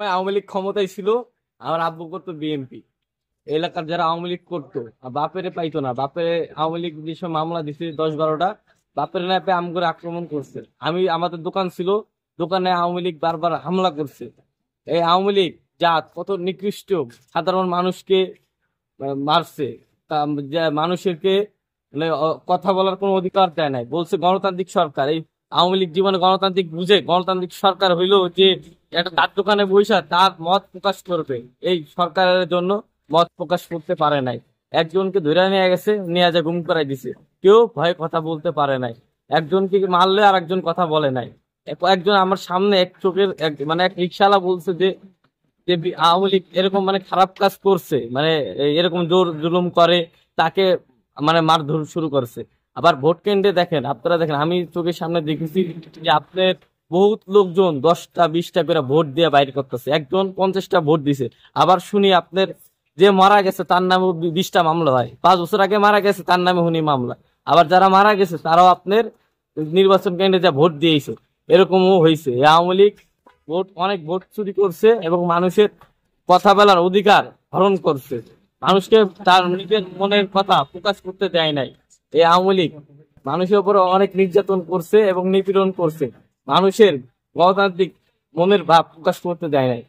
আওয়ামী লীগ ক্ষমতায় ছিল, আমার আব্বু করতো বিএনপি। এলাকার যারা আওয়ামী লীগ করতো বাপেরে পাইতো না, বাপেরে আওয়ামী লীগ যেসব মামলা দিছে 10-12টা, বাপের না পেয়ে আম করে আক্রমণ করছে। আমাদের দোকান ছিল, দোকানে আওয়ামী লীগ বারবার হামলা করছে। এই আওয়ামী লীগ জাত কত নিকৃষ্ট, সাধারণ মানুষকে মারছে। তা মানুষেরকে মানে কথা বলার কোনো অধিকার দেয় নাই, বলছে গণতান্ত্রিক সরকার। এই আওয়ামী লীগ জীবনে গণতান্ত্রিক বুঝে? গণতান্ত্রিক সরকার হইলো যে একটা তার দোকানে বৈশা তার মত প্রকাশ করবে, এই সরকারের জন্য মত প্রকাশ করতে পারে নাই। একজনকে ধরে নিয়ে গেছে, নিয়ে যা গুম করাই দিছে, কেউ ভয়ে কথা বলতে পারে নাই। একজনকে মারলে আর একজন কথা বলে নাই। একজন আমার সামনে এক চোখের মানে এক রিক্সাওয়ালা বলছে যে যে আওয়ামী লীগ এরকম মানে খারাপ কাজ করছে, মানে এরকম জোর জুলুম করে, তাকে মানে মারধর শুরু করছে। আবার ভোট কেন্দ্রে দেখেন, আপনারা দেখেন, আমি চোখের সামনে দেখেছি যে আপনার বহুত লোকজন 10টা 20টা করে ভোট দিয়ে বাইর করতেছে, একজন 50টা ভোট দিছে। আবার শুনি আপনার যে মারা গেছে তার নামে 20টা মামলা হয়, 5 বছর আগে মারা গেছে তার নামে শুনি মামলা। আবার যারা মারা গেছে তারাও আপনার নির্বাচন কেন্দ্রে যা ভোট দিয়েছে, এরকমও হয়েছে। এই আওয়ামী লীগ অনেক ভোট চুরি করছে এবং মানুষের কথা বলার অধিকার হরণ করছে। মানুষকে তার নিজের মনের কথা প্রকাশ করতে দেয় নাই। এই আওয়ামী লীগ মানুষের উপর অনেক নির্যাতন করছে এবং নিপীড়ন করছে, মানুষের গণতান্ত্রিক মনের ভাব প্রকাশ করতে দেয় নাই।